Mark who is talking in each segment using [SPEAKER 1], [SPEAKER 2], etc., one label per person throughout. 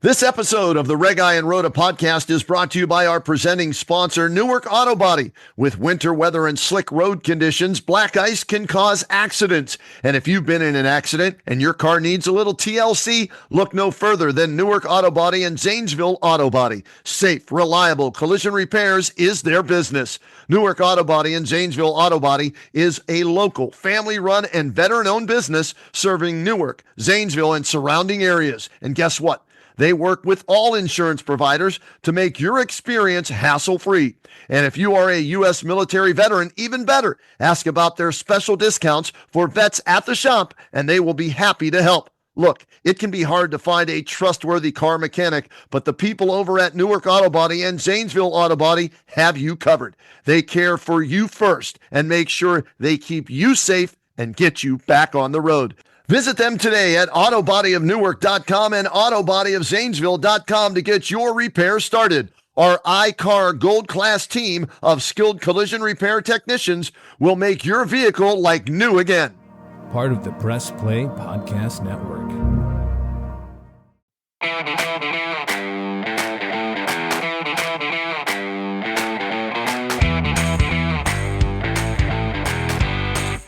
[SPEAKER 1] This episode of the Reghi Roda podcast is brought to you by our presenting sponsor, Newark Auto Body. With winter weather and slick road conditions, black ice can cause accidents. And if you've been in an accident and your car needs a little TLC, look no further than Newark Auto Body and Zanesville Auto Body. Safe, reliable collision repairs is their business. Newark Auto Body and Zanesville Auto Body is a local, family-run and veteran-owned business serving Newark, Zanesville, and surrounding areas. And guess what? They work with all insurance providers to make your experience hassle-free. And if you are a U.S. military veteran, even better, ask about their special discounts for vets at the shop, and they will be happy to help. Look, it can be hard to find a trustworthy car mechanic, but the people over at Newark Auto Body and Zanesville Auto Body have you covered. They care for you first and make sure they keep you safe and get you back on the road. Visit them today at autobodyofnewark.com and autobodyofzanesville.com to get your repair started. Our iCar Gold Class team of skilled collision repair technicians will make your vehicle like new again.
[SPEAKER 2] Part of the Press Play Podcast Network.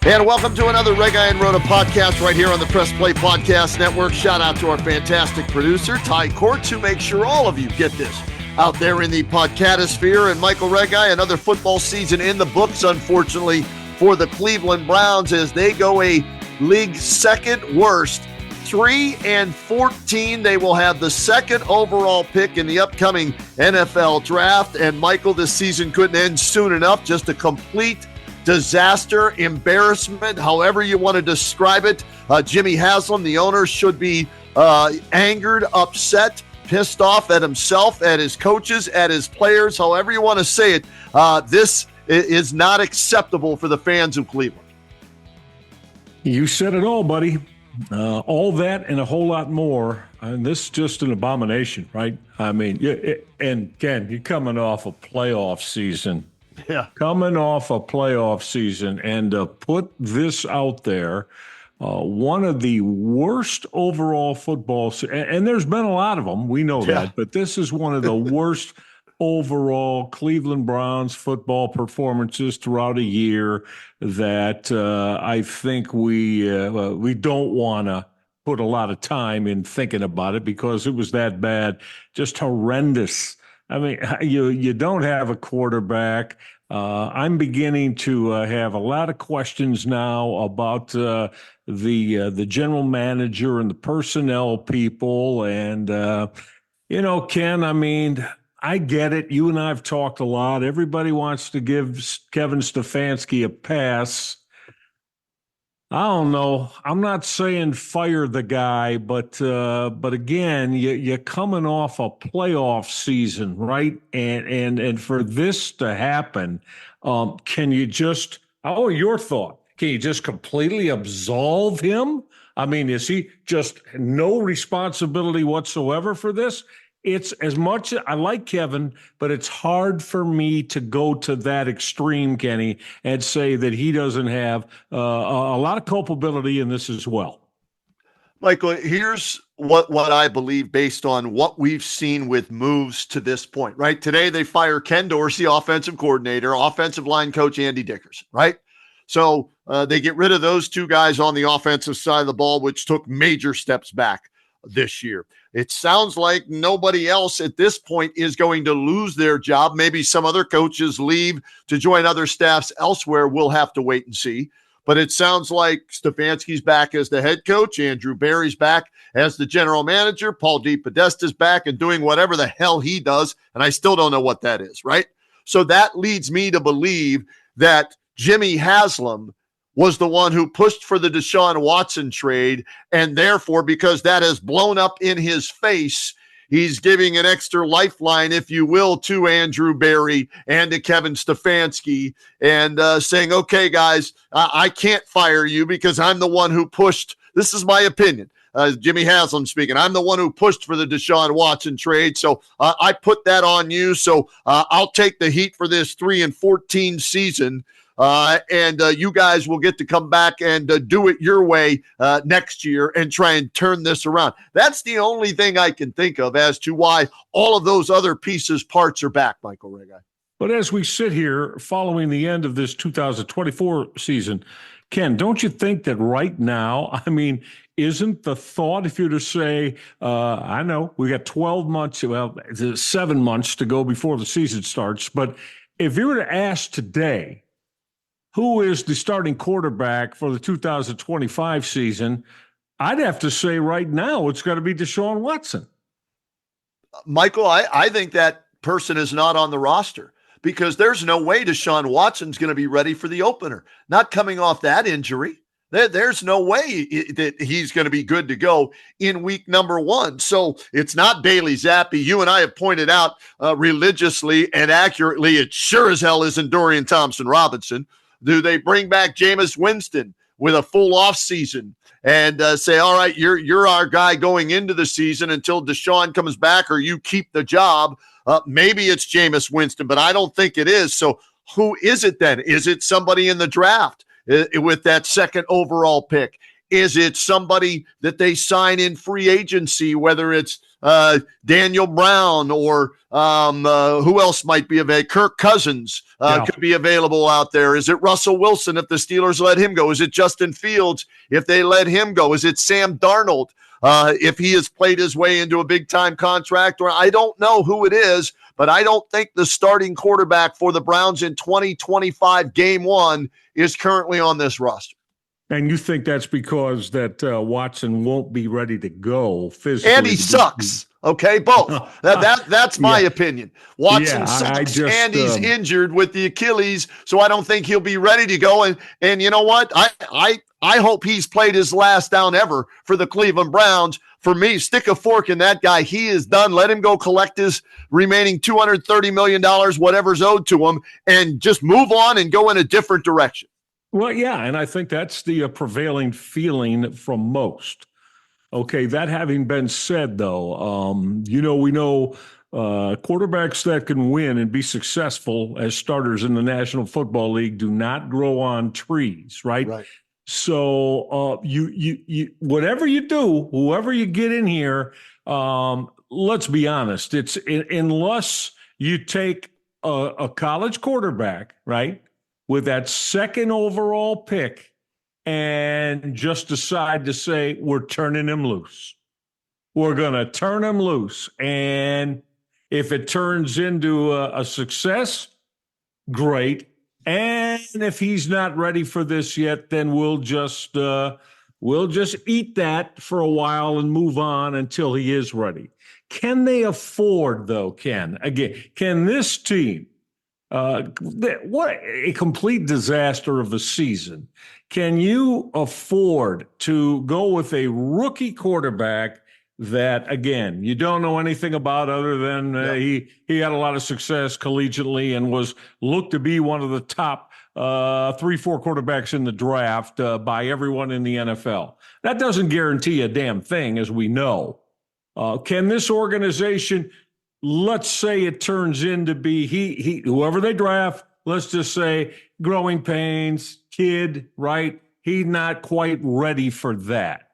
[SPEAKER 1] And welcome to another Reghi Roda podcast right here on the Press Play Podcast Network. Shout out to our fantastic producer, Cordts, who makes sure all of you get this out there in the podcatosphere. And Michael Reghi, another football season in the books, unfortunately, for the Cleveland Browns as they go a league second worst, 3-14. They will have the second overall pick in the upcoming NFL draft. And Michael, this season couldn't end soon enough. Just a complete disaster, embarrassment, however you want to describe it. Jimmy Haslam, the owner, should be angered, upset, pissed off at himself, at his coaches, at his players, however you want to say it. This is not acceptable for the fans of Cleveland.
[SPEAKER 3] You said it all, buddy. All that and a whole lot more. And this is just an abomination, right? I mean, and Ken, you're coming off a playoff season.
[SPEAKER 1] Yeah.
[SPEAKER 3] Coming off a playoff season and put this out there, one of the worst overall football, and there's been a lot of them, we know that, but this is one of the worst overall Cleveland Browns football performances throughout a year that I think we don't want to put a lot of time in thinking about it because it was that bad, just horrendous. I mean, you don't have a quarterback. I'm beginning to have a lot of questions now about the general manager and the personnel people. And, Ken, I mean, I get it. You and I have talked a lot. Everybody wants to give Kevin Stefanski a pass. I don't know. I'm not saying fire the guy, but again, you're coming off a playoff season, right? And for this to happen, can you just? Oh, your thought? Can you just completely absolve him? I mean, is he just no responsibility whatsoever for this? It's as much, I like Kevin, but it's hard for me to go to that extreme, Kenny, and say that he doesn't have a lot of culpability in this as well.
[SPEAKER 1] Michael, here's what I believe based on what we've seen with moves to this point, right? Today they fire Ken Dorsey, offensive coordinator, offensive line coach Andy Dickerson, right? So they get rid of those two guys on the offensive side of the ball, which took major steps back this year. It sounds like nobody else at this point is going to lose their job. Maybe some other coaches leave to join other staffs elsewhere. We'll have to wait and see. But it sounds like Stefanski's back as the head coach. Andrew Berry's back as the general manager. Paul DePodesta's back and doing whatever the hell he does. And I still don't know what that is, right? So that leads me to believe that Jimmy Haslam was the one who pushed for the Deshaun Watson trade, and therefore, because that has blown up in his face, he's giving an extra lifeline, if you will, to Andrew Berry and to Kevin Stefanski, and saying, okay, guys, I can't fire you because I'm the one who pushed. This is my opinion. Jimmy Haslam speaking. I'm the one who pushed for the Deshaun Watson trade, so I put that on you, so I'll take the heat for this 3-14 season. and you guys will get to come back and do it your way next year and try and turn this around. That's the only thing I can think of as to why all of those other parts are back, Michael Reghi.
[SPEAKER 3] But as we sit here following the end of this 2024 season, Ken, don't you think that right now, I mean, isn't the thought, if you're to say, I know we got 12 months, well, 7 months to go before the season starts, but if you were to ask today, who is the starting quarterback for the 2025 season, I'd have to say right now it's got to be Deshaun Watson.
[SPEAKER 1] Michael, I think that person is not on the roster because there's no way Deshaun Watson's going to be ready for the opener. Not coming off that injury. There's no way that he's going to be good to go in week number 1. So it's not Bailey Zappi. You and I have pointed out religiously and accurately, it sure as hell isn't Dorian Thompson-Robinson. Do they bring back Jameis Winston with a full offseason and say, all right, you're our guy going into the season until Deshaun comes back or you keep the job? Maybe it's Jameis Winston, but I don't think it is. So who is it then? Is it somebody in the draft with that second overall pick? Is it somebody that they sign in free agency, whether it's Daniel Brown or who else might be available? Kirk Cousins could be available out there. Is it Russell Wilson if the Steelers let him go? Is it Justin Fields if they let him go? Is it Sam Darnold if he has played his way into a big-time contract? Or I don't know who it is, but I don't think the starting quarterback for the Browns in 2025 Game 1 is currently on this roster.
[SPEAKER 3] And you think that's because that Watson won't be ready to go physically?
[SPEAKER 1] And he sucks. Okay, both. That's my opinion. Watson sucks, and he's injured with the Achilles, so I don't think he'll be ready to go. And you know what? I hope he's played his last down ever for the Cleveland Browns. For me, stick a fork in that guy. He is done. Let him go collect his remaining $230 million, whatever's owed to him, and just move on and go in a different direction.
[SPEAKER 3] Well, yeah, and I think that's the prevailing feeling from most. Okay, that having been said, though, we know quarterbacks that can win and be successful as starters in the National Football League do not grow on trees, right?
[SPEAKER 1] Right.
[SPEAKER 3] So you whatever you do, whoever you get in here, let's be honest, it's unless you take a college quarterback, right, with that second overall pick and just decide to say, we're turning him loose. We're going to turn him loose. And if it turns into a success, great. And if he's not ready for this yet, then we'll just eat that for a while and move on until he is ready. Can they afford, though, Ken? Again, can this team, what a complete disaster of a season. Can you afford to go with a rookie quarterback that, again, you don't know anything about other than he had a lot of success collegiately and was looked to be one of the top 3-4 quarterbacks in the draft by everyone in the NFL? That doesn't guarantee a damn thing, as we know. Can this organization, let's say it turns into be he whoever they draft, let's just say growing pains, kid, right? He's not quite ready for that.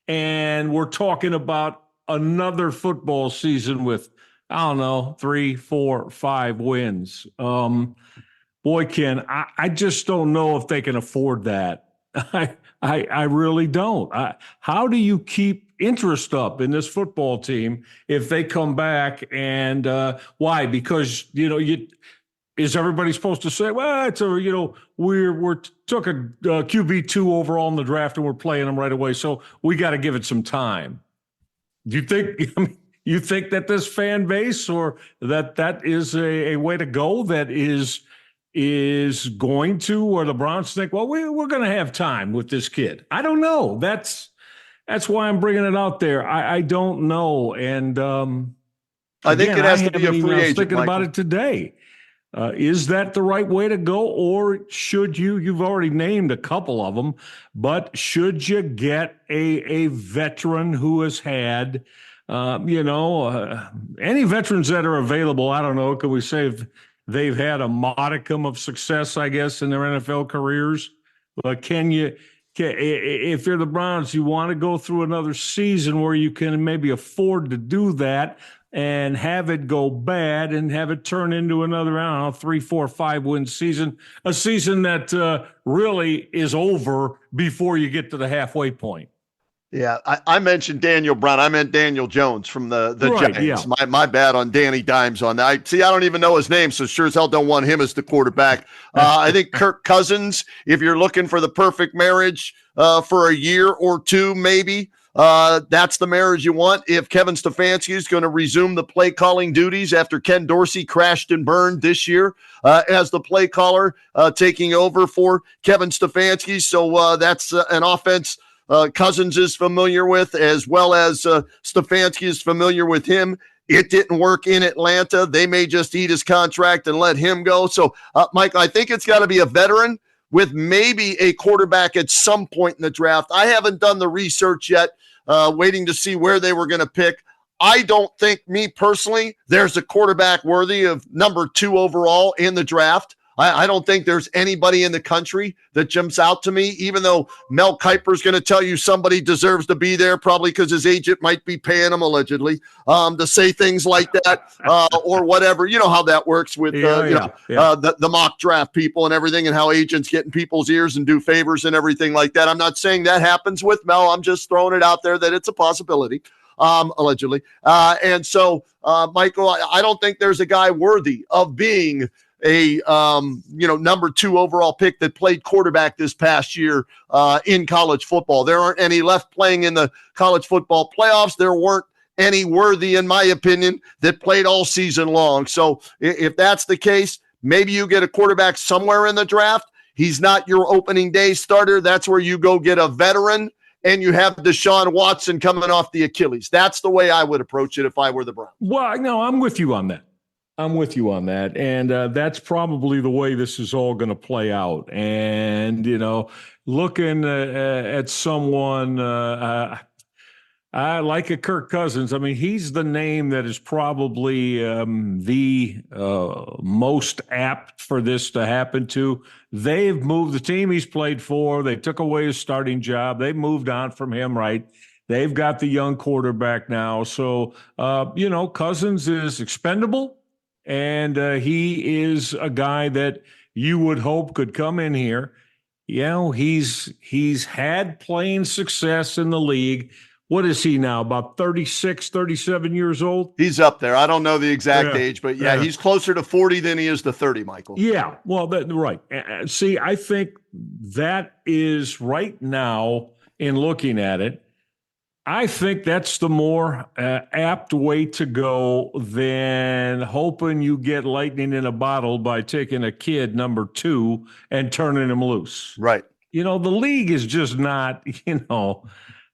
[SPEAKER 3] And we're talking about another football season with, I don't know, 3, 4, 5 wins. Boy, Ken, I just don't know if they can afford that. I really don't. How do you keep interest up in this football team if they come back and why? Because, is everybody supposed to say, well, it's we're took a QB2 overall in the draft and we're playing them right away, so we got to give it some time. Do you think you think that this fan base or that is a way to go that is going to, or the Browns think, well, we're going to have time with this kid? I don't know. That's why I'm bringing it out there. I don't know, and
[SPEAKER 1] I think it has to be a free agent.
[SPEAKER 3] I was thinking
[SPEAKER 1] Michael.
[SPEAKER 3] about it today. Is that the right way to go, or should you've already named a couple of them, but should you get a veteran who has had, any veterans that are available? I don't know. Could we say they've had a modicum of success, I guess, in their NFL careers. But if you're the Browns, you want to go through another season where you can maybe afford to do that and have it go bad and have it turn into another, I don't know, 3, 4, 5 win season, a season that really is over before you get to the halfway point.
[SPEAKER 1] Yeah, I mentioned Daniel Brown. I meant Daniel Jones from the
[SPEAKER 3] Right,
[SPEAKER 1] Giants.
[SPEAKER 3] yeah.
[SPEAKER 1] My bad on Danny Dimes on that. I don't even know his name, so sure as hell don't want him as the quarterback. I think Kirk Cousins, if you're looking for the perfect marriage for a year or two, maybe, that's the marriage you want. If Kevin Stefanski is going to resume the play calling duties after Ken Dorsey crashed and burned this year as the play caller, taking over for Kevin Stefanski. So that's an offense Cousins is familiar with, as well as Stefanski is familiar with him. It didn't work in Atlanta. They may just eat his contract and let him go. So, Mike, I think it's got to be a veteran with maybe a quarterback at some point in the draft. I haven't done the research yet, waiting to see where they were going to pick. I don't think, me personally, there's a quarterback worthy of number 2 overall in the draft. I don't think there's anybody in the country that jumps out to me, even though Mel Kiper's going to tell you somebody deserves to be there, probably because his agent might be paying him allegedly to say things like that or whatever. You know how that works with the mock draft people and everything, and how agents get in people's ears and do favors and everything like that. I'm not saying that happens with Mel. I'm just throwing it out there that it's a possibility. Allegedly. And so, Michael, I don't think there's a guy worthy of being a number 2 overall pick that played quarterback this past year in college football. There aren't any left playing in the college football playoffs. There weren't any worthy, in my opinion, that played all season long. So if that's the case, maybe you get a quarterback somewhere in the draft. He's not your opening day starter. That's where you go get a veteran, and you have Deshaun Watson coming off the Achilles. That's the way I would approach it if I were the Browns.
[SPEAKER 3] Well, no, I'm with you on that. And that's probably the way this is all going to play out. And, looking at someone I like a Kirk Cousins. I mean, he's the name that is probably the most apt for this to happen to. They've moved the team he's played for. They took away his starting job. They moved on from him, right? They've got the young quarterback now. So, Cousins is expendable. And he is a guy that you would hope could come in here. He's had playing success in the league. What is he now, about 36, 37 years old?
[SPEAKER 1] He's up there. I don't know the exact age, but he's closer to 40 than he is to 30, Michael.
[SPEAKER 3] Yeah, well, right. See, I think that is right now, in looking at it, I think that's the more apt way to go than hoping you get lightning in a bottle by taking a kid number 2 and turning him loose.
[SPEAKER 1] Right.
[SPEAKER 3] The league is just not,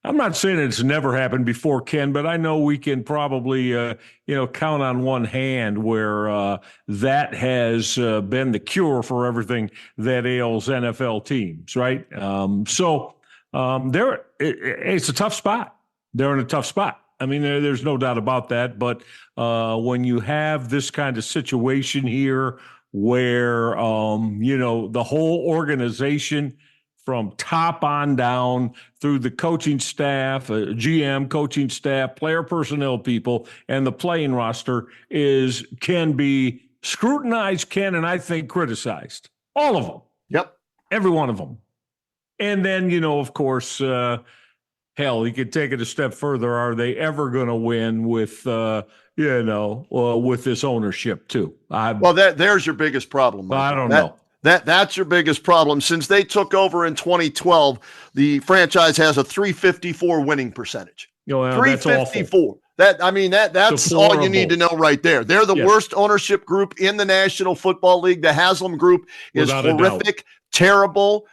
[SPEAKER 3] I'm not saying it's never happened before, Ken, but I know we can probably, count on one hand where that has been the cure for everything that ails NFL teams, right? It's a tough spot. They're in a tough spot. I mean, there's no doubt about that. But when you have this kind of situation here where, the whole organization from top on down through the coaching staff, GM, coaching staff, player personnel people, and the playing roster can be scrutinized, and I think criticized. All of them.
[SPEAKER 1] Yep.
[SPEAKER 3] Every one of them. And then, of course, hell, you could take it a step further. Are they ever going to win with, with this ownership too?
[SPEAKER 1] There's your biggest problem, Michael.
[SPEAKER 3] I don't know.
[SPEAKER 1] That's your biggest problem. Since they took over in 2012, the franchise has a .354 winning percentage. .354. That's all you need to know right there. They're the worst ownership group in the National Football League. The Haslam Group is horrific, terrible.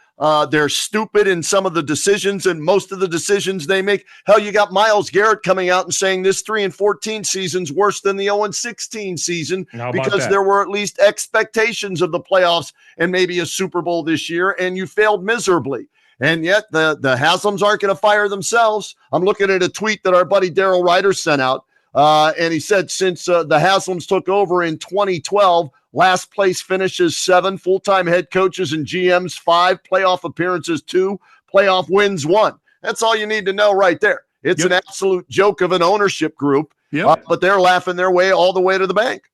[SPEAKER 1] They're stupid in some of the decisions and most of the decisions they make. Hell, you got Myles Garrett coming out and saying this 3-14 season's worse than the 0-16 season because there were at least expectations of the playoffs and maybe a Super Bowl this year, and you failed miserably. And yet the Haslams aren't going to fire themselves. I'm looking at a tweet that our buddy Daryl Ryder sent out. And he said since the Haslams took over in 2012, last place finishes 7, full-time head coaches and GMs 5, playoff appearances 2, playoff wins 1. That's all you need to know right there. It's an absolute joke of an ownership group, but they're laughing their way all the way to the bank.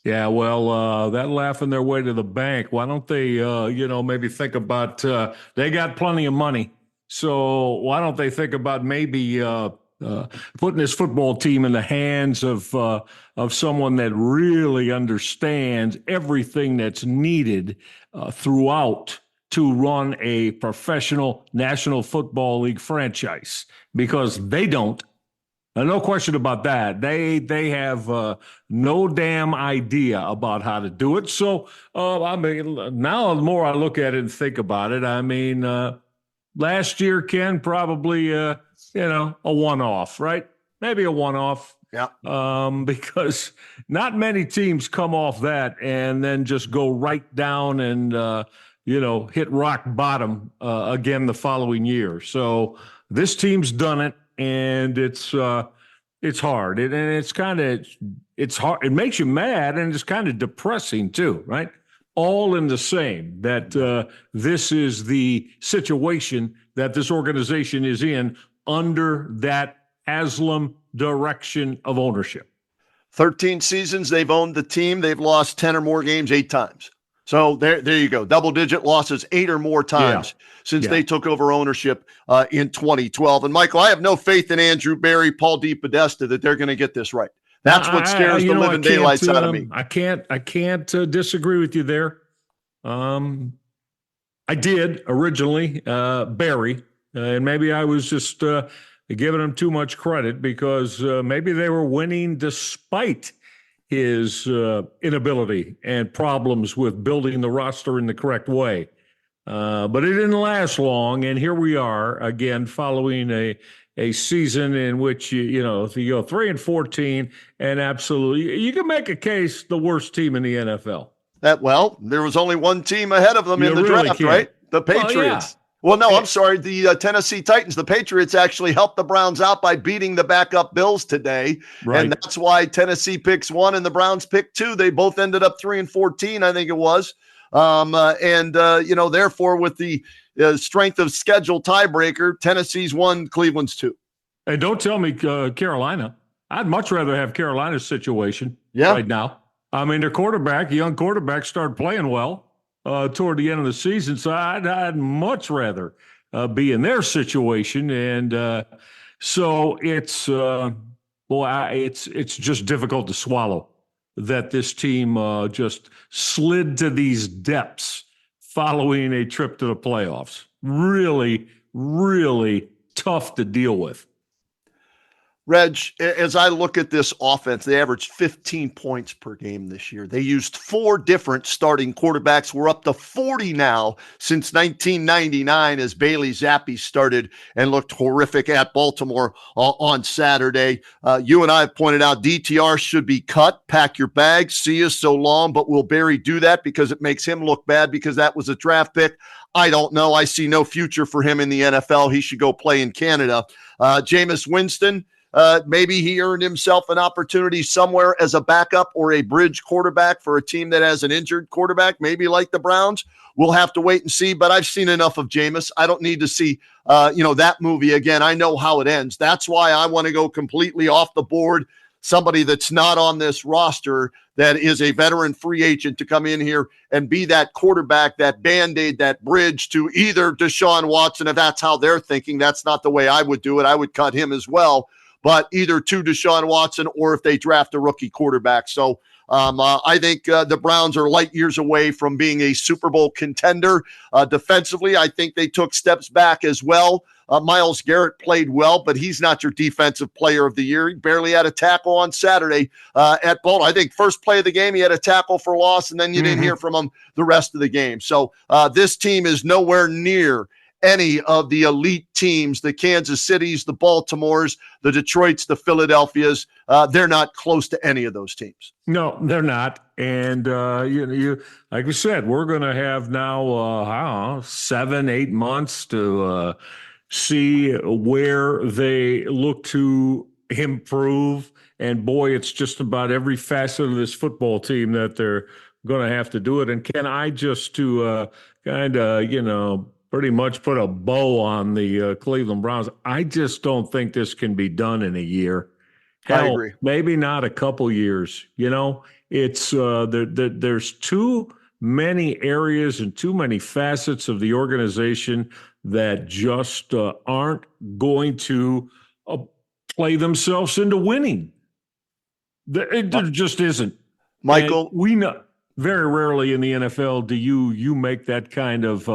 [SPEAKER 3] Yeah, well, that laughing their way to the bank, why don't they, maybe think about, they got plenty of money. So why don't they think about maybe putting this football team in the hands of someone that really understands everything that's needed throughout to run a professional National Football League franchise, because they don't. No question about that. They have no damn idea about how to do it. So, now the more I look at it and think about it, last year, Ken, probably, a one-off, right? Maybe a one-off.
[SPEAKER 1] Yeah.
[SPEAKER 3] Because not many teams come off that and then just go right down and, hit rock bottom again the following year. So this team's done it. And it's hard, and it's hard. It makes you mad, and it's kind of depressing too, right? All in the same, that this is the situation that this organization is in under that Haslam direction of ownership.
[SPEAKER 1] 13 seasons they've owned the team. They've lost 10 or more games 8 times. So there you go. Double-digit losses 8 or more times since they took over ownership in 2012. And, Michael, I have no faith in Andrew Berry, Paul DePodesta, that they're going to get this right. That's what scares the living daylights out of me.
[SPEAKER 3] I can't disagree with you there. I did originally, Berry, and maybe I was just giving him too much credit because maybe they were winning despite his inability and problems with building the roster in the correct way. But it didn't last long, and here we are again following a season in which if you go 3-14, and absolutely you can make a case the worst team in the NFL.
[SPEAKER 1] There was only one team ahead of them in the draft, right? The Patriots. Well, no, I'm sorry. The Tennessee Titans, the Patriots actually helped the Browns out by beating the backup Bills today. Right. And that's why Tennessee picks 1 and the Browns pick 2. They both ended up 3-14, I think it was. Therefore, with the strength of schedule tiebreaker, Tennessee's 1, Cleveland's 2.
[SPEAKER 3] And don't tell me Carolina. I'd much rather have Carolina's situation right now. I mean, their young quarterback, started playing well toward the end of the season, so I'd much rather be in their situation. And so it's just difficult to swallow that this team just slid to these depths following a trip to the playoffs. Really, really tough to deal with.
[SPEAKER 1] Reg, as I look at this offense, they averaged 15 points per game this year. They used 4 different starting quarterbacks. We're up to 40 now since 1999 as Bailey Zappi started and looked horrific at Baltimore on Saturday. You and I have pointed out DTR should be cut. Pack your bags. See you so long. But will Barry do that because it makes him look bad because that was a draft pick? I don't know. I see no future for him in the NFL. He should go play in Canada. Jameis Winston, maybe he earned himself an opportunity somewhere as a backup or a bridge quarterback for a team that has an injured quarterback, maybe like the Browns. We'll have to wait and see, but I've seen enough of Jameis. I don't need to see, that movie again. I know how it ends. That's why I want to go completely off the board. Somebody that's not on this roster that is a veteran free agent to come in here and be that quarterback, that Band-Aid, that bridge to either Deshaun Watson, if that's how they're thinking. That's not the way I would do it. I would cut him as well. But either to Deshaun Watson or if they draft a rookie quarterback. So I think the Browns are light years away from being a Super Bowl contender. Defensively, I think they took steps back as well. Myles Garrett played well, but he's not your defensive player of the year. He barely had a tackle on Saturday at Bolton. I think first play of the game, he had a tackle for loss, and then you didn't hear from him the rest of the game. So this team is nowhere near any of the elite teams, the Kansas Cities, the Baltimores, the Detroits, the Philadelphias. They're not close to any of those teams.
[SPEAKER 3] No, they're not. And, you like we said, we're going to have now, 7-8 months to see where they look to improve And boy, it's just about every facet of this football team that they're going to have to do it. And Ken, I just to kind of, pretty much put a bow on the Cleveland Browns. I just don't think this can be done in a year.
[SPEAKER 1] I
[SPEAKER 3] Hell,
[SPEAKER 1] agree.
[SPEAKER 3] maybe not a couple years. It's there's too many areas and too many facets of the organization that just aren't going to play themselves into winning. There just isn't.
[SPEAKER 1] Michael,
[SPEAKER 3] And we know very rarely in the NFL do you make that kind of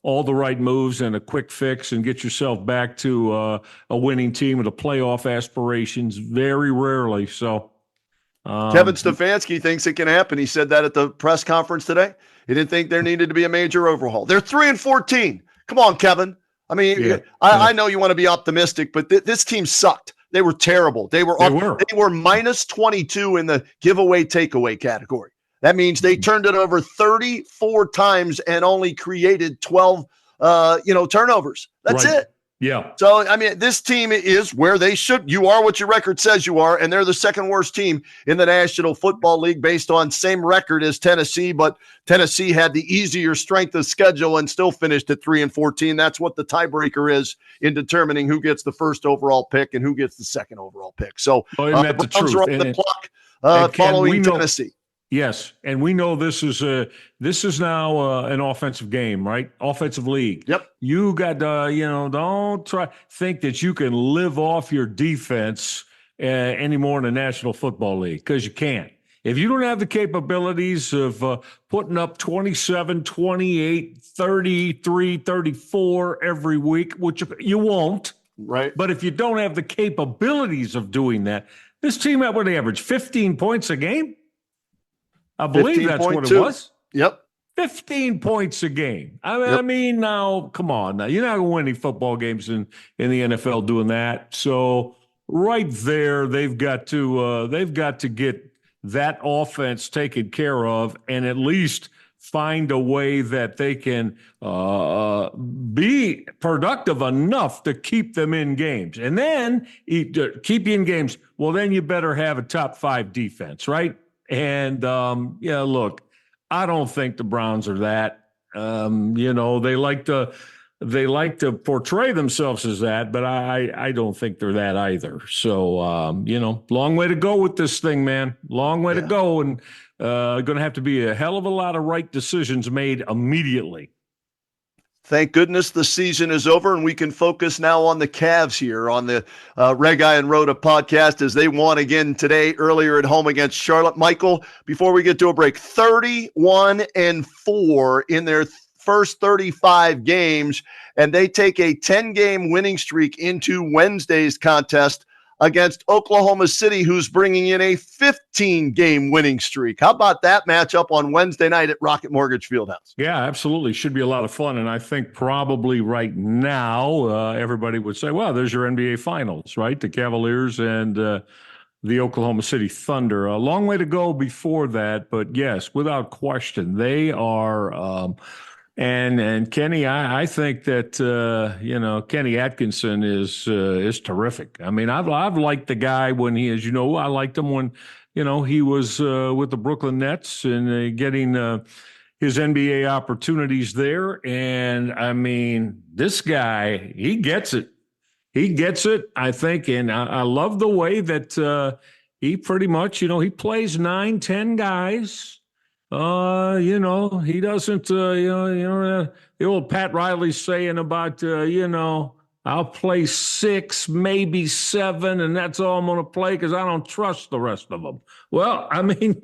[SPEAKER 3] all the right moves and a quick fix and get yourself back to a winning team with a playoff aspirations. Very rarely. So
[SPEAKER 1] Kevin Stefanski thinks it can happen. He said that at the press conference today. He didn't think there needed to be a major overhaul. They're 3-14. Come on, Kevin. I mean, I know you want to be optimistic, but this team sucked. They were terrible. They were minus 22 in the giveaway takeaway category. That means they turned it over 34 times and only created 12 turnovers. That's it.
[SPEAKER 3] Yeah.
[SPEAKER 1] So, I mean, this team is where they should. You are what your record says you are, and they're the second worst team in the National Football League based on same record as Tennessee, but Tennessee had the easier strength of schedule and still finished at 3-14. That's what the tiebreaker is in determining who gets the first overall pick and who gets the second overall pick. So, the Browns are on the clock following Tennessee.
[SPEAKER 3] Yes, and we know this is now an offensive game, right? Offensive league.
[SPEAKER 1] Yep.
[SPEAKER 3] You got don't think that you can live off your defense anymore in the National Football League, because you can't. If you don't have the capabilities of putting up 27, 28, 33, 34 every week, which you won't.
[SPEAKER 1] Right.
[SPEAKER 3] But if you don't have the capabilities of doing that, this team, what they average, 15 points a game? I believe that's what it was.
[SPEAKER 1] Yep.
[SPEAKER 3] 15 points a game. I mean, now, come on. Now, you're not going to win any football games in the NFL doing that. So right there, they've got to get that offense taken care of and at least find a way that they can be productive enough to keep them in games. And then keep you in games. Well, then you better have a top 5 defense, right? And, look, I don't think the Browns are that. They like to portray themselves as that, but I don't think they're that either. So, long way to go with this thing, man. Long way to go. And going to have to be a hell of a lot of right decisions made immediately.
[SPEAKER 1] Thank goodness the season is over and we can focus now on the Cavs here on the Reghi and Roda podcast as they won again today earlier at home against Charlotte. Michael, before we get to a break, 31-4 in their first 35 games, and they take a 10-game winning streak into Wednesday's contest against Oklahoma City, who's bringing in a 15-game winning streak. How about that matchup on Wednesday night at Rocket Mortgage Fieldhouse?
[SPEAKER 3] Yeah, absolutely. Should be a lot of fun. And I think probably right now, everybody would say, well, there's your NBA Finals, right? The Cavaliers and the Oklahoma City Thunder. A long way to go before that. But yes, without question, they are and Kenny, I think that Kenny Atkinson is terrific. I mean, I've liked the guy when he, as you know, I liked him when he was with the Brooklyn Nets and getting his NBA opportunities there. And I mean, this guy, he gets it. He gets it, I think, and I love the way that he pretty much, he plays 9, 10 guys. He doesn't, the old Pat Riley saying about, I'll play 6, maybe 7, and that's all I'm going to play because I don't trust the rest of them. Well, I mean,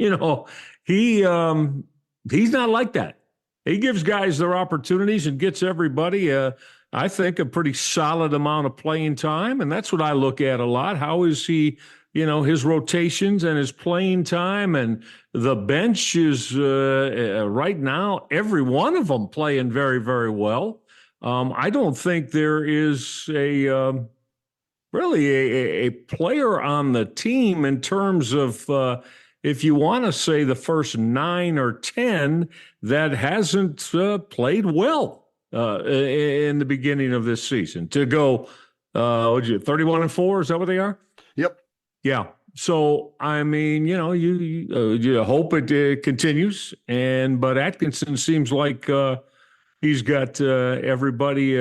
[SPEAKER 3] he's not like that. He gives guys their opportunities and gets everybody, I think, a pretty solid amount of playing time, and that's what I look at a lot. How is he? His rotations and his playing time, and the bench is right now, every one of them playing very, very well. I don't think there is really a player on the team in terms of, if you want to say the first 9 or 10 that hasn't played well in the beginning of this season. To go, 31-4, is that what they are?
[SPEAKER 1] Yep.
[SPEAKER 3] Yeah. So, I mean, you hope it continues. But Atkinson seems like he's got everybody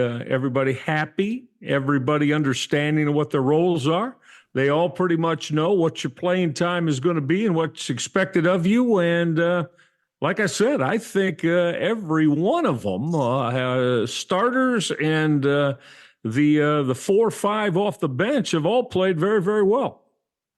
[SPEAKER 3] happy, everybody understanding of what their roles are. They all pretty much know what your playing time is going to be and what's expected of you. And like I said, I think every one of them, starters and the 4 or 5 off the bench, have all played very, very well.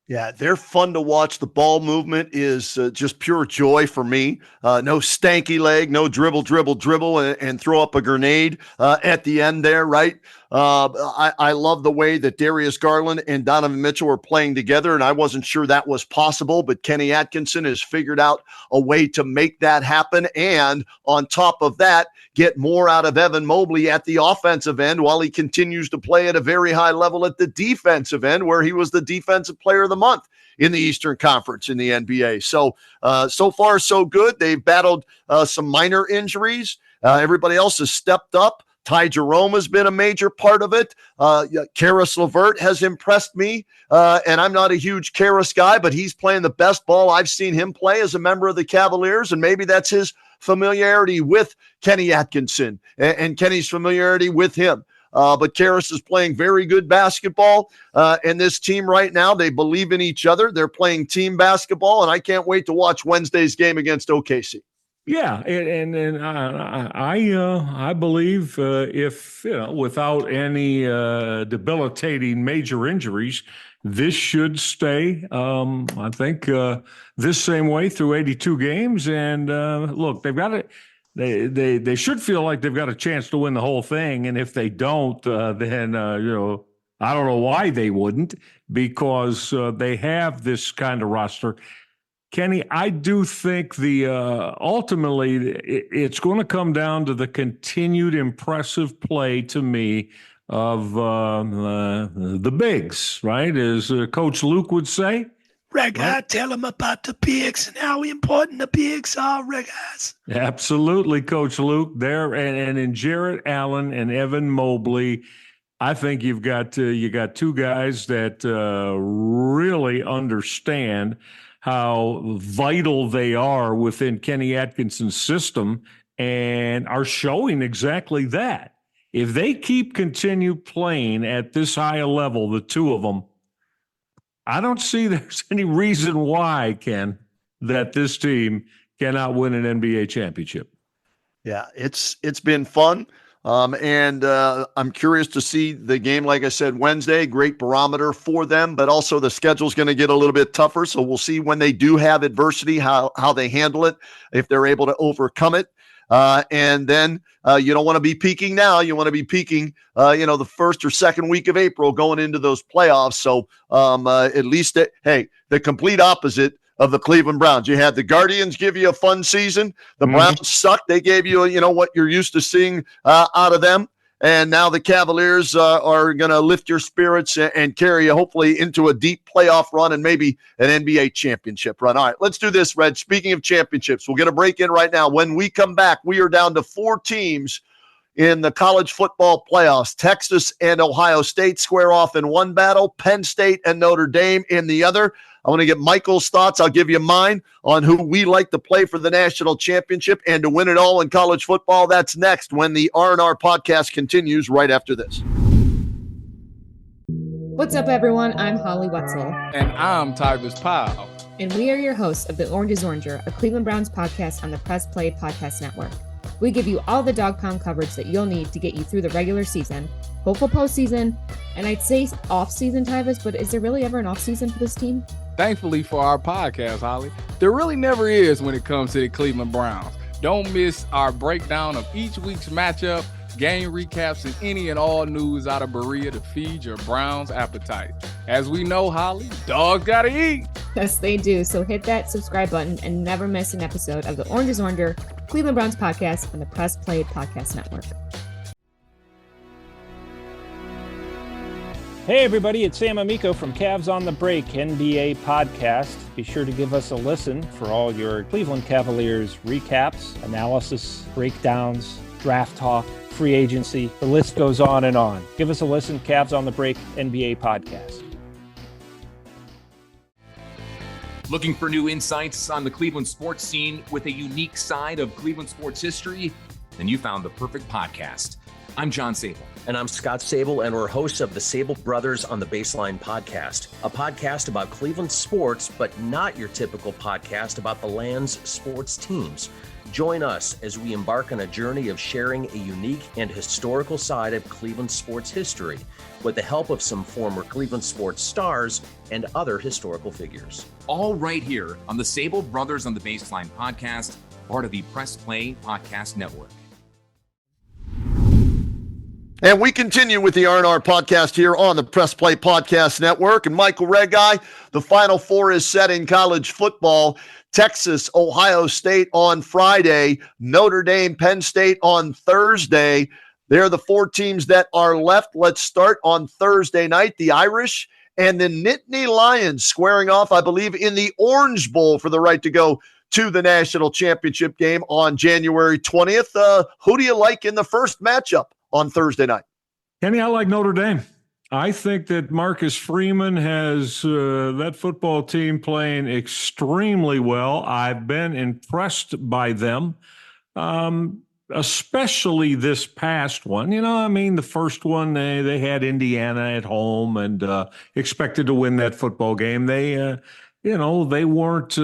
[SPEAKER 1] Yeah, they're fun to watch. The ball movement is just pure joy for me. No stanky leg, no dribble, and throw up a grenade at the end there, right? I love the way that Darius Garland and Donovan Mitchell are playing together, and I wasn't sure that was possible, but Kenny Atkinson has figured out a way to make that happen. And on top of that, get more out of Evan Mobley at the offensive end while he continues to play at a very high level at the defensive end, where he was the defensive player of the month in the Eastern Conference in the NBA. So far, so good. They've battled some minor injuries. Everybody else has stepped up. Ty Jerome has been a major part of it. Karis LeVert has impressed me, and I'm not a huge Karis guy, but he's playing the best ball I've seen him play as a member of the Cavaliers, and maybe that's his familiarity with Kenny Atkinson and Kenny's familiarity with him. But Karis is playing very good basketball, and this team right now, they believe in each other. They're playing team basketball, and I can't wait to watch Wednesday's game against OKC.
[SPEAKER 3] Yeah, and I believe if without any debilitating major injuries, this should stay. I think this same way through 82 games. And look, they've got it. They should feel like they've got a chance to win the whole thing. And if they don't, then I don't know why they wouldn't, because they have this kind of roster. Kenny, I do think ultimately it's going to come down to the continued impressive play to me of the bigs, right? As Coach Luke would say.
[SPEAKER 4] Reggie, right? Tell them about the bigs and how important the bigs are, Reggie.
[SPEAKER 3] Absolutely, Coach Luke. There and in Jarrett Allen and Evan Mobley, I think you got 2 guys that really understand how vital they are within Kenny Atkinson's system and are showing exactly that. If they continue playing at this high a level, the 2 of them, I don't see there's any reason why, Ken, that this team cannot win an NBA championship.
[SPEAKER 1] Yeah, it's been fun. And I'm curious to see the game, like I said, Wednesday, great barometer for them, but also the schedule's going to get a little bit tougher. So we'll see when they do have adversity, how they handle it, if they're able to overcome it. And then you don't want to be peaking now. You want to be peaking, the first or second week of April going into those playoffs. So at least, the complete opposite of the Cleveland Browns. You had the Guardians give you a fun season. The Browns sucked. They gave you, what you're used to seeing out of them. And now the Cavaliers are going to lift your spirits and carry you hopefully into a deep playoff run and maybe an NBA championship run. All right, let's do this, Red. Speaking of championships, we'll get a break in right now. When we come back, we are down to 4 teams in the college football playoffs. Texas and Ohio State square off in one battle, Penn State and Notre Dame in the other. I want to get Michael's thoughts. I'll give you mine on who we like to play for the national championship and to win it all in college football. That's next when the RnR podcast continues right after this.
[SPEAKER 5] What's up, everyone? I'm Holly Wetzel.
[SPEAKER 6] And I'm Tybus Powell.
[SPEAKER 5] And we are your hosts of The Orange is Oranger, a Cleveland Browns podcast on the Press Play Podcast Network. We give you all the dog pound coverage that you'll need to get you through the regular season, hopeful postseason, and I'd say off-season, Tybus, but is there really ever an off-season for this team?
[SPEAKER 6] Thankfully for our podcast, Holly, there really never is when it comes to the Cleveland Browns. Don't miss our breakdown of each week's matchup, game recaps, and any and all news out of Berea to feed your Browns appetite. As we know, Holly, dogs gotta eat.
[SPEAKER 5] Yes, they do. So hit that subscribe button and never miss an episode of the Orange is Oranger, Cleveland Browns podcast on the Press Play Podcast Network.
[SPEAKER 7] Hey everybody, it's Sam Amico from Cavs on the Break NBA podcast. Be sure to give us a listen for all your Cleveland Cavaliers recaps, analysis, breakdowns, draft talk, free agency. The list goes on and on. Give us a listen, Cavs on the Break NBA podcast.
[SPEAKER 8] Looking for new insights on the Cleveland sports scene with a unique side of Cleveland sports history? Then you found the perfect podcast. I'm John Sable.
[SPEAKER 9] And I'm Scott Sable, and we're hosts of the Sable Brothers on the Baseline podcast, a podcast about Cleveland sports, but not your typical podcast about the land's sports teams. Join us as we embark on a journey of sharing a unique and historical side of Cleveland sports history with the help of some former Cleveland sports stars and other historical figures.
[SPEAKER 8] All right here on the Sable Brothers on the Baseline podcast, part of the Press Play Podcast Network.
[SPEAKER 1] And we continue with the RnR podcast here on the Press Play Podcast Network. And Michael Reghi, the Final Four is set in college football. Texas, Ohio State on Friday, Notre Dame, Penn State on Thursday. They're the four teams that are left. Let's start on Thursday night. The Irish and the Nittany Lions squaring off, I believe, in the Orange Bowl for the right to go to the national championship game on January 20th. Who do you like in the first matchup on Thursday night?
[SPEAKER 3] Kenny, I like Notre Dame. I think that Marcus Freeman has that football team playing extremely well. I've been impressed by them, especially this past one. The first one, they had Indiana at home and expected to win that football game. They weren't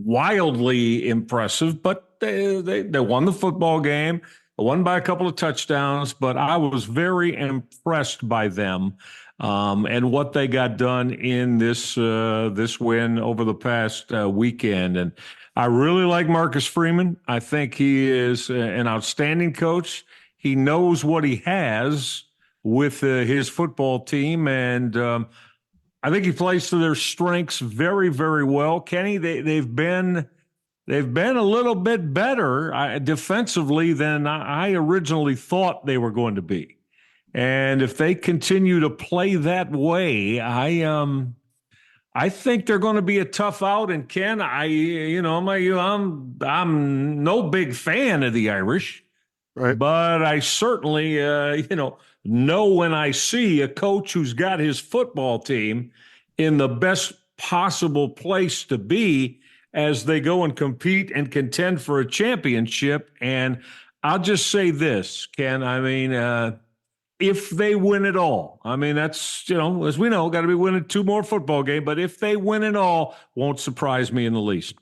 [SPEAKER 3] wildly impressive, but they won the football game. Won by a couple of touchdowns, but I was very impressed by them and what they got done in this win over the past weekend. And I really like Marcus Freeman. I think he is an outstanding coach. He knows what he has with his football team, and I think he plays to their strengths very, very well. Kenny, they've been a little bit better defensively than I originally thought they were going to be. And if they continue to play that way, I think they're going to be a tough out. And Ken, I'm no big fan of the Irish,
[SPEAKER 1] right?
[SPEAKER 3] But I certainly, know when I see a coach who's got his football team in the best possible place to be as they go and compete and contend for a championship. And I'll just say this, Ken, if they win it all, that's, as we know, got to be winning 2 more football games, but if they win it all, won't surprise me in the least.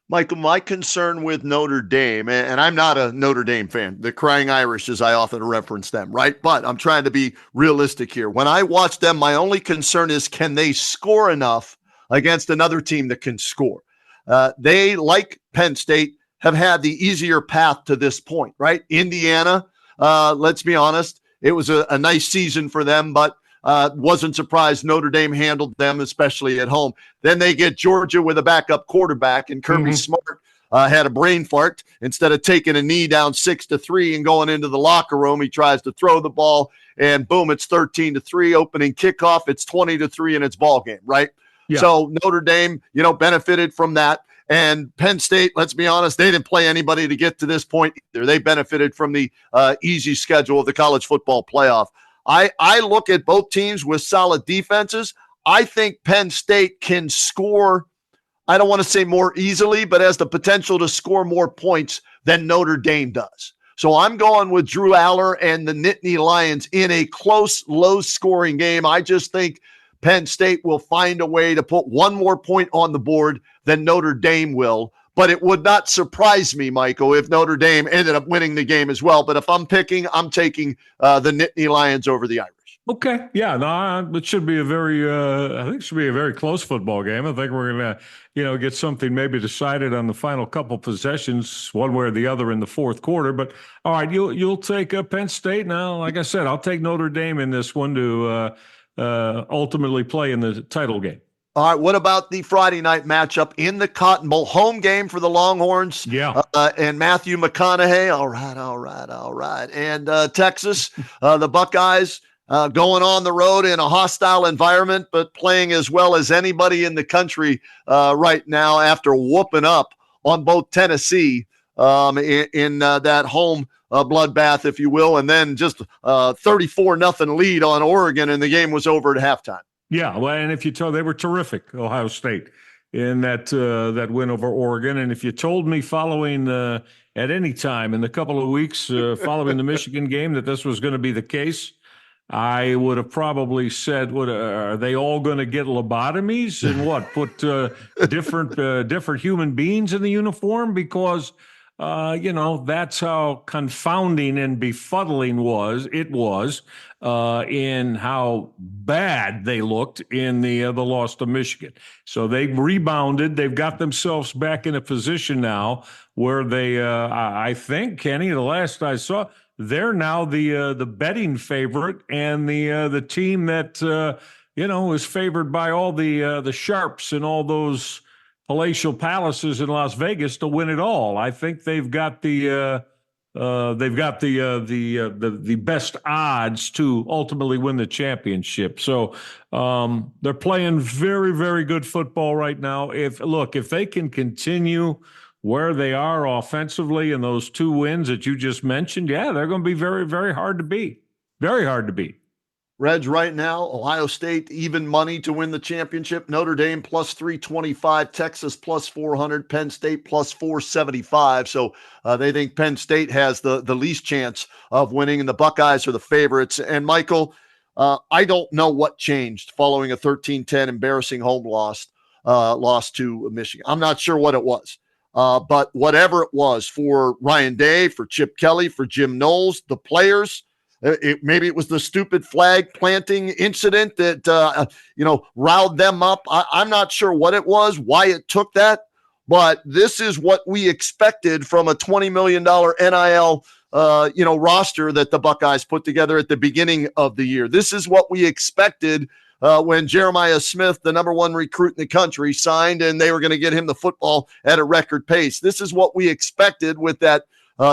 [SPEAKER 1] Michael, my concern with Notre Dame, and I'm not a Notre Dame fan, the Crying Irish, as I often reference them, right? But I'm trying to be realistic here. When I watch them, my only concern is, can they score enough against another team that can score? They, like Penn State, have had the easier path to this point, right? Indiana, let's be honest, it was a nice season for them, but wasn't surprised Notre Dame handled them, especially at home. Then they get Georgia with a backup quarterback, and Kirby Smart had a brain fart. Instead of taking a knee down 6-3 and going into the locker room, he tries to throw the ball, and boom, it's 13-3. Opening kickoff, it's 20-3, and it's ball game, right? Yeah. So Notre Dame, benefited from that. And Penn State, let's be honest, they didn't play anybody to get to this point either. They benefited from the easy schedule of the college football playoff. I look at both teams with solid defenses. I think Penn State can score, I don't want to say more easily, but has the potential to score more points than Notre Dame does. So I'm going with Drew Aller and the Nittany Lions in a close, low-scoring game. I just think Penn State will find a way to put 1 more point on the board than Notre Dame will. But it would not surprise me, Michael, if Notre Dame ended up winning the game as well. But if I'm taking the Nittany Lions over the Irish.
[SPEAKER 3] Okay. Yeah, no, it should be a very close football game. I think we're going to, get something maybe decided on the final couple possessions, one way or the other in the fourth quarter. But all right, you'll take Penn State. Now, like I said, I'll take Notre Dame in this one to ultimately play in the title game.
[SPEAKER 1] All right, what about the Friday night matchup in the Cotton Bowl? Home game for the Longhorns.
[SPEAKER 3] Yeah.
[SPEAKER 1] And Matthew McConaughey. All right. And Texas, the Buckeyes, going on the road in a hostile environment, but playing as well as anybody in the country right now after whooping up on both Tennessee in that home bloodbath, if you will, and then just 34-0 lead on Oregon, and the game was over at halftime.
[SPEAKER 3] Yeah, well, and if you told, they were terrific, Ohio State, in that win over Oregon. And if you told me following at any time in the couple of weeks following the Michigan game that this was going to be the case, I would have probably said, "What are they all going to get lobotomies and what? Put different human beings in the uniform because." That's how confounding and befuddling it was in how bad they looked in the loss to Michigan. So they've rebounded. They've got themselves back in a position now where they, I think, Kenny, the last I saw, they're now the betting favorite and the team that is favored by all the sharps and all those palatial palaces in Las Vegas to win it all. I think they've got the best odds to ultimately win the championship. So they're playing very, very good football right now. If they can continue where they are offensively in those 2 wins that you just mentioned, yeah, they're going to be very, very hard to beat. Very hard to beat.
[SPEAKER 1] Reg, right now, Ohio State even money to win the championship. Notre Dame plus 325, Texas plus 400, Penn State plus 475. So they think Penn State has the least chance of winning, and the Buckeyes are the favorites. And Michael, I don't know what changed following a 13-10 embarrassing home loss to Michigan. I'm not sure what it was. But whatever it was for Ryan Day, for Chip Kelly, for Jim Knowles, the players, maybe it was the stupid flag planting incident that, riled them up. I'm not sure what it was, why it took that, but this is what we expected from a $20 million NIL, roster that the Buckeyes put together at the beginning of the year. This is what we expected when Jeremiah Smith, the number 1 recruit in the country, signed, and they were going to get him the football at a record pace. This is what we expected with that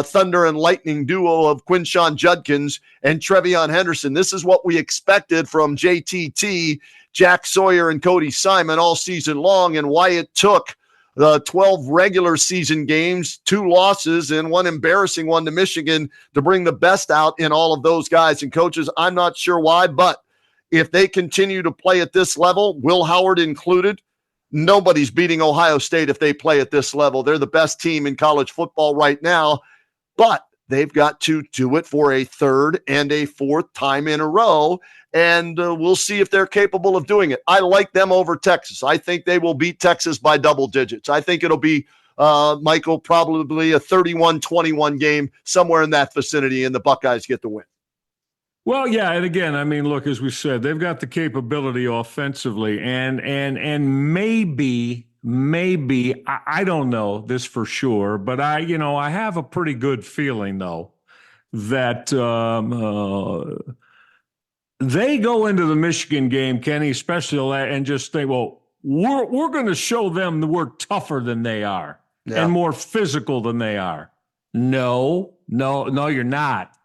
[SPEAKER 1] thunder and lightning duo of Quinshon Judkins and Trevion Henderson. This is what we expected from JTT, Jack Sawyer, and Cody Simon all season long, and why it took the 12 regular season games, 2 losses, and 1 embarrassing one to Michigan to bring the best out in all of those guys and coaches. I'm not sure why, but if they continue to play at this level, Will Howard included, nobody's beating Ohio State if they play at this level. They're the best team in college football right now, but they've got to do it for a 3rd and a 4th time in a row, and we'll see if they're capable of doing it. I like them over Texas. I think they will beat Texas by double digits. I think it'll be, Michael, probably a 31-21 game, somewhere in that vicinity, and the Buckeyes get the win.
[SPEAKER 3] Well, yeah, and again, I mean, look, as we said, they've got the capability offensively, and maybe I don't know this for sure, but I have a pretty good feeling though that they go into the Michigan game, Kenny, especially, and just think, well, we're going to show them that we're tougher than they are and more physical than they are. No, you're not.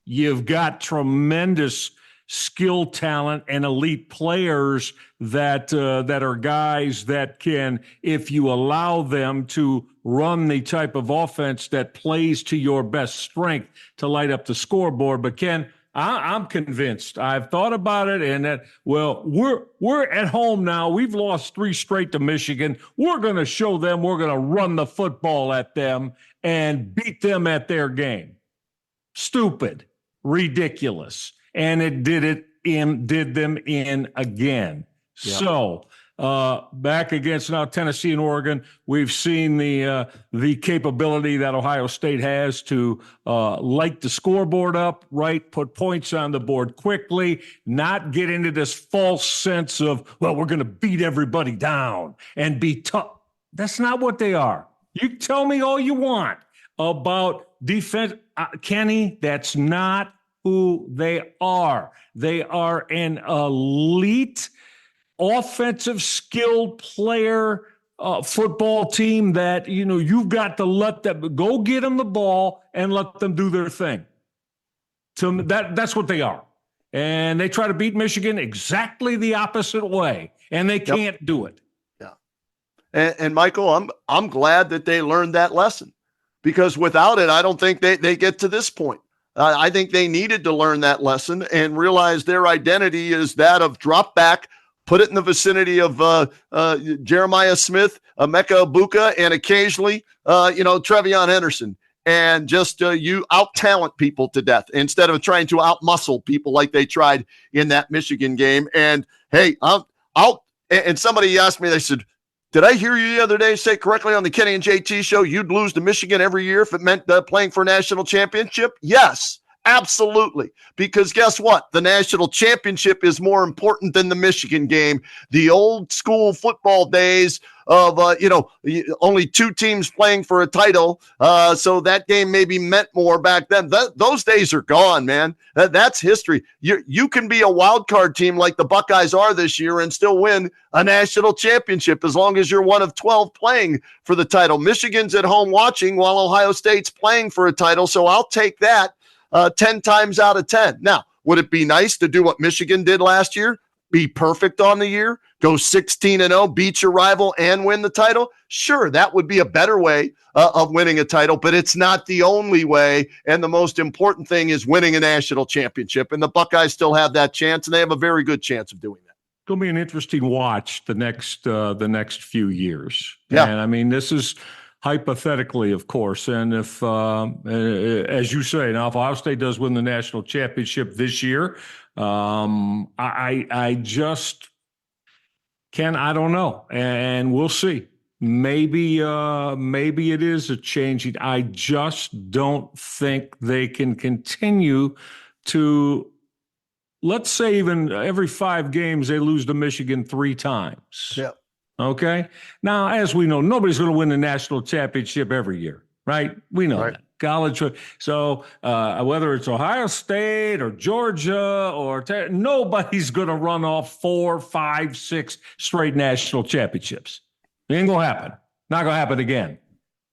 [SPEAKER 3] You've got tremendous skill, talent, and elite players that are guys that can, if you allow them to run the type of offense that plays to your best strength, to light up the scoreboard. But Ken, I'm convinced. I've thought about it, and that, well, we're at home now. We've lost 3 straight to Michigan. We're going to show them we're going to run the football at them and beat them at their game. Stupid. Ridiculous. And it did them in again. Yep. So back against now Tennessee and Oregon, we've seen the capability that Ohio State has to light the scoreboard up, right? Put points on the board quickly, not get into this false sense of, well, we're going to beat everybody down and be tough. That's not what they are. You tell me all you want about defense, Kenny, that's not who they are. They are an elite offensive skilled player football team that, you've got to let them go, get them the ball and let them do their thing. So that's what they are. And they try to beat Michigan exactly the opposite way, and they can't do it.
[SPEAKER 1] Yeah. And Michael, I'm glad that they learned that lesson, because without it, I don't think they get to this point. I think they needed to learn that lesson and realize their identity is that of drop back, Put it in the vicinity of Jeremiah Smith, Emeka Ibuka, and occasionally, Trevion Henderson. And just you out-talent people to death instead of trying to out-muscle people like they tried in that Michigan game. And, hey, and somebody asked me, they said, did I hear you the other day say correctly on the Kenny and JT show you'd lose to Michigan every year if it meant playing for a national championship? Yes. Absolutely. Because guess what? The national championship is more important than the Michigan game. The old school football days of, only two teams playing for a title. So that game maybe meant more back then. Those days are gone, man. That's history. You can be a wild card team like the Buckeyes are this year and still win a national championship as long as you're one of 12 playing for the title. Michigan's at home watching while Ohio State's playing for a title. So I'll take that. 10 times out of 10. Now, would it be nice to do what Michigan did last year? Be perfect on the year? Go 16-0, beat your rival, and win the title? Sure, that would be a better way of winning a title, but it's not the only way, and the most important thing is winning a national championship, and the Buckeyes still have that chance, and they have a very good chance of doing that.
[SPEAKER 3] It's going to be an interesting watch the next few years.
[SPEAKER 1] Yeah.
[SPEAKER 3] And, I mean, this is – hypothetically, of course, and if, as you say, now if Ohio State does win the national championship this year, I just I don't know, and we'll see. Maybe it is a changing. I just don't think they can continue to. Let's say even every 5 games they lose to Michigan 3 times.
[SPEAKER 1] Yeah.
[SPEAKER 3] Okay. Now, as we know, nobody's going to win the national championship every year, right? We know that. College. So whether it's Ohio State or Georgia or nobody's going to run off 4, 5, 6 straight national championships. It ain't going to happen. Not going to happen again.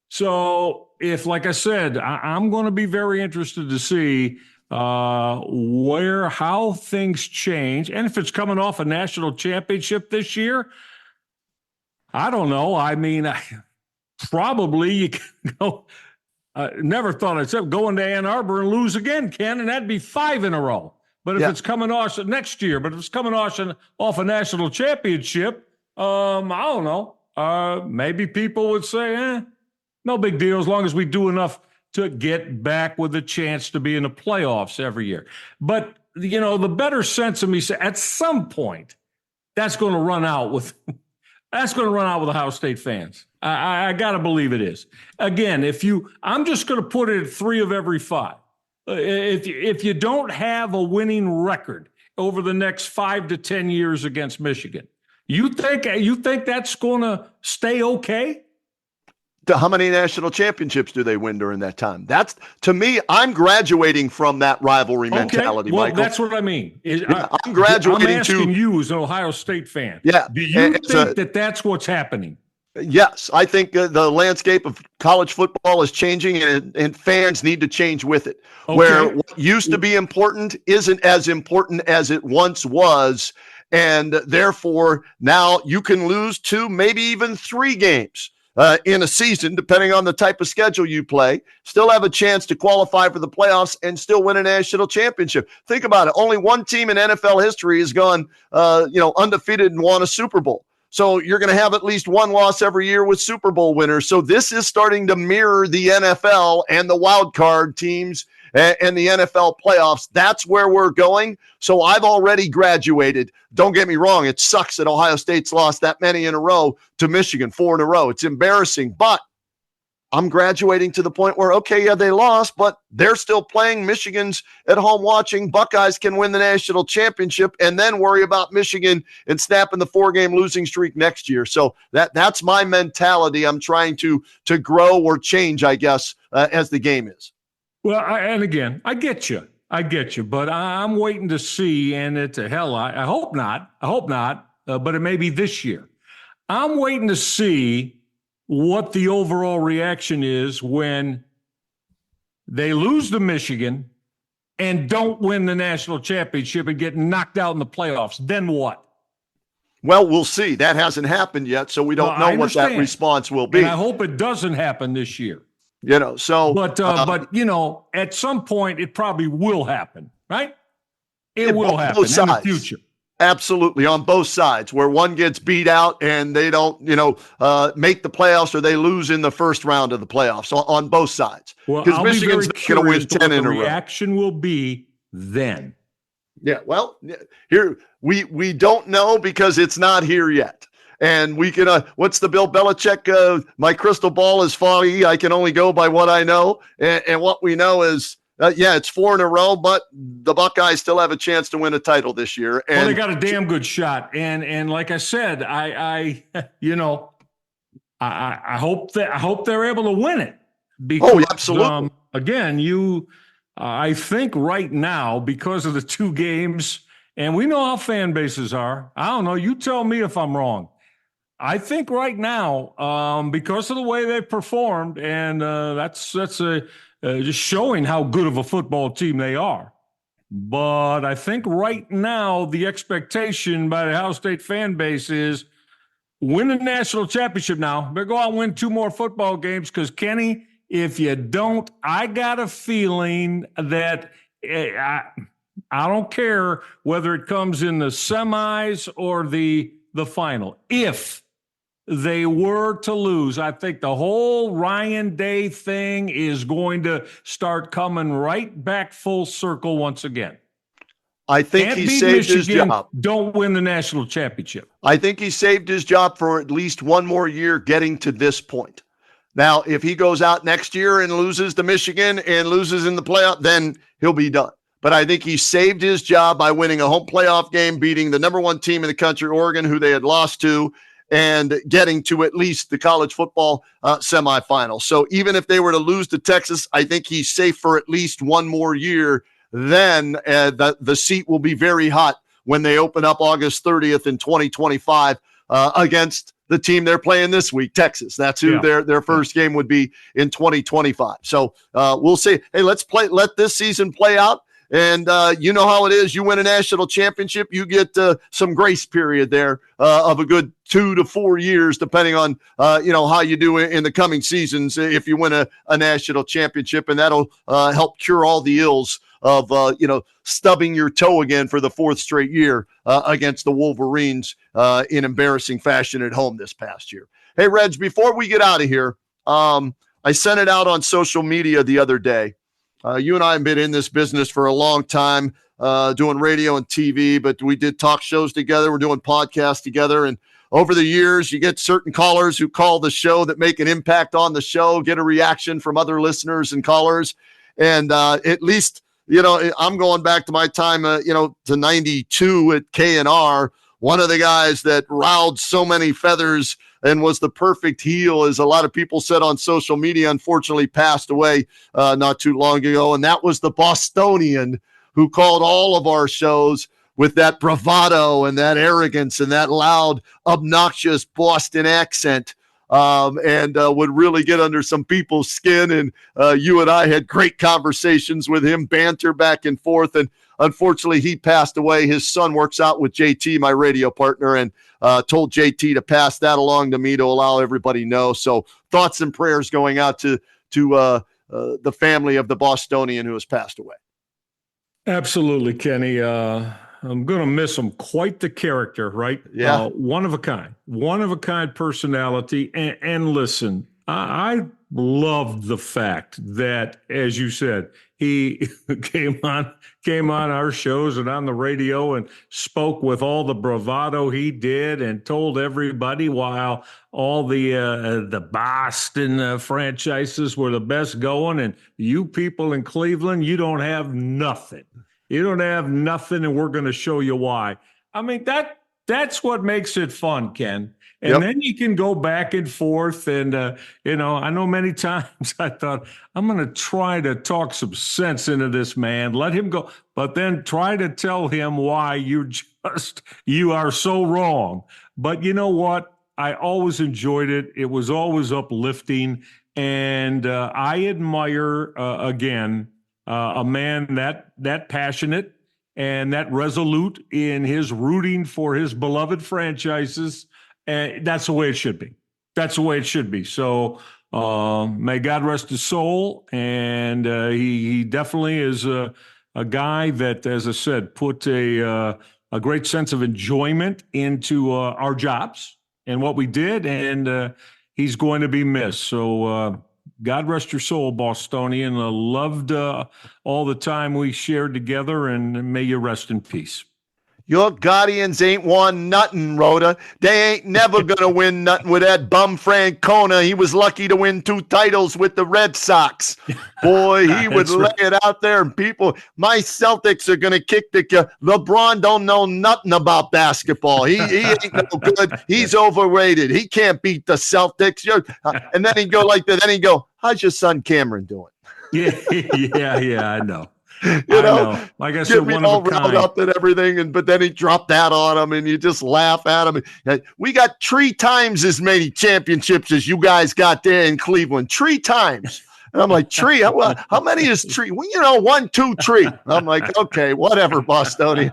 [SPEAKER 3] So if, like I said, I'm going to be very interested to see how things change. And if it's coming off a national championship this year, I don't know. I mean, probably you can go. Never thought I'd say go into Ann Arbor and lose again, Ken, and that'd be 5 in a row. But if it's coming off next year, but if it's coming off a national championship, I don't know. Maybe people would say, no big deal as long as we do enough to get back with a chance to be in the playoffs every year. But, the better sense of me say at some point that's going to run out with Ohio State fans. I got to believe it is. Again, I'm just going to put it at 3 of every 5. If you don't have a winning record over the next 5 to 10 years against Michigan, you think that's going to stay okay?
[SPEAKER 1] How many national championships do they win during that time? That's, to me, I'm graduating from that rivalry mentality,
[SPEAKER 3] well,
[SPEAKER 1] Michael.
[SPEAKER 3] That's what I mean.
[SPEAKER 1] I'm graduating
[SPEAKER 3] I'm asking you as an Ohio State fan.
[SPEAKER 1] Yeah.
[SPEAKER 3] Do you think that's what's happening?
[SPEAKER 1] Yes. I think the landscape of college football is changing, and fans need to change with it. Okay. Where what used to be important isn't as important as it once was, and therefore now you can lose 2, maybe even 3 games in a season, depending on the type of schedule you play, still have a chance to qualify for the playoffs and still win a national championship. Think about it. Only one team in NFL history has gone, undefeated and won a Super Bowl. So you're going to have at least one loss every year with Super Bowl winners. So this is starting to mirror the NFL and the wild card teams and the NFL playoffs. That's where we're going. So I've already graduated. Don't get me wrong. It sucks that Ohio State's lost that many in a row to Michigan, 4 in a row. It's embarrassing, but I'm graduating to the point where, okay, yeah, they lost, but they're still playing. Michigan's at home watching. Buckeyes can win the national championship and then worry about Michigan and snapping the 4-game losing streak next year. So that's my mentality. I'm trying to grow or change, I guess, as the game is.
[SPEAKER 3] Well, and again, I get you, but I'm waiting to see, and I hope not, but it may be this year. I'm waiting to see what the overall reaction is when they lose to Michigan and don't win the national championship and get knocked out in the playoffs. Then what?
[SPEAKER 1] Well, we'll see. That hasn't happened yet, so we don't know what that response will be.
[SPEAKER 3] And I hope it doesn't happen this year.
[SPEAKER 1] But
[SPEAKER 3] at some point it probably will happen, right? It will happen in the future.
[SPEAKER 1] Absolutely, on both sides, where one gets beat out and they don't, make the playoffs, or they lose in the first round of the playoffs. On both sides,
[SPEAKER 3] Well,
[SPEAKER 1] because
[SPEAKER 3] I'll
[SPEAKER 1] Michigan's
[SPEAKER 3] be
[SPEAKER 1] not
[SPEAKER 3] very
[SPEAKER 1] going to win
[SPEAKER 3] curious to
[SPEAKER 1] 10
[SPEAKER 3] what the
[SPEAKER 1] in a row.
[SPEAKER 3] reaction will be then.
[SPEAKER 1] Yeah, well, here we don't know because it's not here yet. And we can, what's the Bill Belichick? My crystal ball is foggy. I can only go by what I know. And what we know is, it's 4 in a row, but the Buckeyes still have a chance to win a title this year. And
[SPEAKER 3] well, they got a damn good shot. And like I said, I hope they're able to win it. Because,
[SPEAKER 1] absolutely.
[SPEAKER 3] Again, I think right now, because of the 2 games, and we know how fan bases are. I don't know. You tell me if I'm wrong. I think right now, because of the way they performed, and that's just showing how good of a football team they are. But I think right now the expectation by the Ohio State fan base is win the national championship now. Better go out and win 2 more football games, because, Kenny, if you don't, I got a feeling that I don't care whether it comes in the semis or the final. If they were to lose, I think the whole Ryan Day thing is going to start coming right back full circle once again.
[SPEAKER 1] I think he saved his job.
[SPEAKER 3] Don't win the national championship.
[SPEAKER 1] I think he saved his job for at least one more year getting to this point. Now, if he goes out next year and loses to Michigan and loses in the playoff, then he'll be done. But I think he saved his job by winning a home playoff game, beating the number 1 team in the country, Oregon, who they had lost to, and getting to at least the college football semifinal. So even if they were to lose to Texas, I think he's safe for at least one more year. Then the seat will be very hot when they open up August 30th in 2025 against the team they're playing this week, Texas. That's who their first game would be in 2025. So we'll see. Hey, let this season play out. And you know how it is. You win a national championship, you get some grace period there of a good 2 to 4 years, depending on how you do in the coming seasons if you win a national championship, and that'll help cure all the ills of stubbing your toe again for the 4th straight year against the Wolverines in embarrassing fashion at home this past year. Hey, Reg, before we get out of here, I sent it out on social media the other day. You and I have been in this business for a long time, doing radio and TV, but we did talk shows together. We're doing podcasts together. And over the years, you get certain callers who call the show that make an impact on the show, get a reaction from other listeners and callers. And at least, I'm going back to my time, to 92 at KNR. One of the guys that riled so many feathers and was the perfect heel, as a lot of people said on social media, unfortunately passed away not too long ago. And that was the Bostonian, who called all of our shows with that bravado and that arrogance and that loud, obnoxious Boston accent, and would really get under some people's skin. And you and I had great conversations with him, banter back and forth. And unfortunately, he passed away. His son works out with JT, my radio partner, and told JT to pass that along to me to allow everybody know. So thoughts and prayers going out to the family of the Bostonian who has passed away.
[SPEAKER 3] Absolutely, Kenny. I'm going to miss him. Quite the character, right?
[SPEAKER 1] Yeah.
[SPEAKER 3] One of a kind personality. And listen, I loved the fact that, as you said, he came on our shows and on the radio and spoke with all the bravado he did and told everybody while all the Boston franchises were the best going, and you people in Cleveland, you don't have nothing. You don't have nothing, and we're going to show you why. I mean, that's what makes it fun, Ken. And then you can go back and forth. And, I know many times I thought, I'm going to try to talk some sense into this man, let him go, but then try to tell him why you are so wrong. But you know what? I always enjoyed it. It was always uplifting. And I admire, again, a man that passionate and that resolute in his rooting for his beloved franchises. And that's the way it should be. That's the way it should be. So may God rest his soul. And he definitely is a guy that, as I said, put a a great sense of enjoyment into our jobs and what we did, and he's going to be missed. So God rest your soul, Bostonian. Loved all the time we shared together, and may you rest in peace.
[SPEAKER 1] Your Guardians ain't won nothing, Rhoda. They ain't never going to win nothing with that bum Francona. He was lucky to win 2 titles with the Red Sox. Boy, he would lay it out there, and my Celtics are going to kick the LeBron don't know nothing about basketball. He ain't no good. He's overrated. He can't beat the Celtics. And then he'd go like that. Then he'd go, how's your son Cameron doing?
[SPEAKER 3] Yeah, I know.
[SPEAKER 1] I know.
[SPEAKER 3] Like I said, one
[SPEAKER 1] all
[SPEAKER 3] of a kind.
[SPEAKER 1] riled up and everything, but then he dropped that on him, and you just laugh at him. We got 3 times as many championships as you guys got there in Cleveland. 3 times. And I'm like, tree? How many is tree? Well, 1, 2, 3. I'm like, okay, whatever, Bostonian.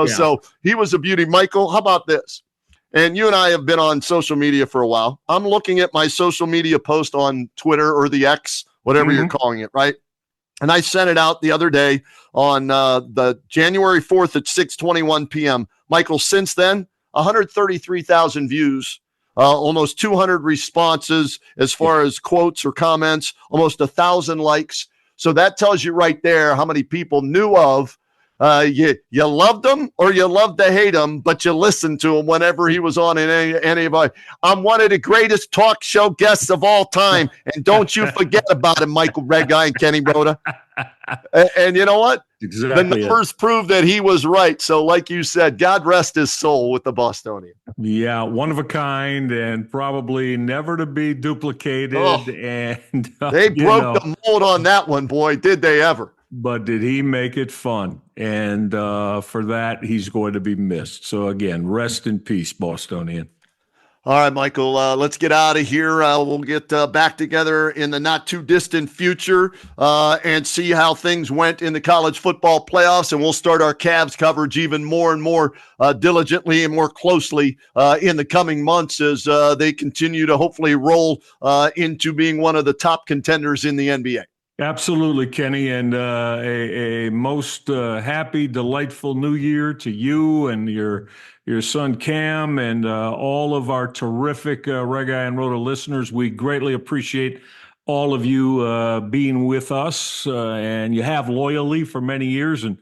[SPEAKER 1] So he was a beauty. Michael, how about this? And you and I have been on social media for a while. I'm looking at my social media post on Twitter or the X, whatever you're calling it, right? And I sent it out the other day on the January 4th at 6:21 p.m. Michael, since then, 133,000 views, almost 200 responses as far as quotes or comments, almost 1,000 likes. So that tells you right there how many people knew of. You loved him or you loved to hate him, but you listened to him whenever he was on in any of our. I'm one of the greatest talk show guests of all time, and don't you forget about him, Michael Reghi and Kenny Roda. And you know what?
[SPEAKER 3] Exactly.
[SPEAKER 1] The numbers prove that he was right. So, like you said, God rest his soul with the Bostonian.
[SPEAKER 3] Yeah, one of a kind, and probably never to be duplicated. And
[SPEAKER 1] they broke the mold on that one, boy. Did they ever?
[SPEAKER 3] But did he make it fun? And for that, he's going to be missed. So again, rest in peace, Bostonian.
[SPEAKER 1] All right, Michael, let's get out of here. We'll get back together in the not too distant future and see how things went in the college football playoffs. And we'll start our Cavs coverage even more and more diligently and more closely in the coming months as they continue to hopefully roll into being one of the top contenders in the NBA.
[SPEAKER 3] Absolutely, Kenny, and a most happy, delightful new year to you and your son Cam and all of our terrific Reghi and Roda listeners. We greatly appreciate all of you being with us, and you have loyally for many years, and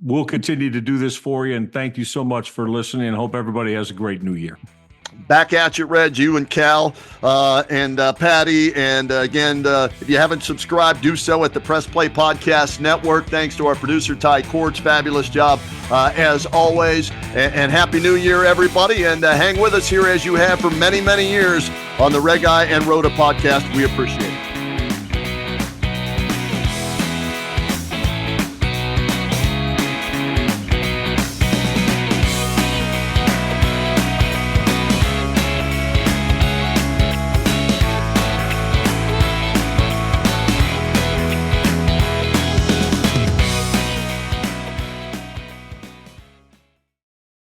[SPEAKER 3] we'll continue to do this for you. And thank you so much for listening, and hope everybody has a great new year.
[SPEAKER 1] Back at you, Reg, you and Cal and Patty. And again, if you haven't subscribed, do so at the Press Play Podcast Network. Thanks to our producer, Ty Cordts. Fabulous job as always. And Happy New Year, everybody. And hang with us here as you have for many, many years on the Reghi and Roda podcast. We appreciate it.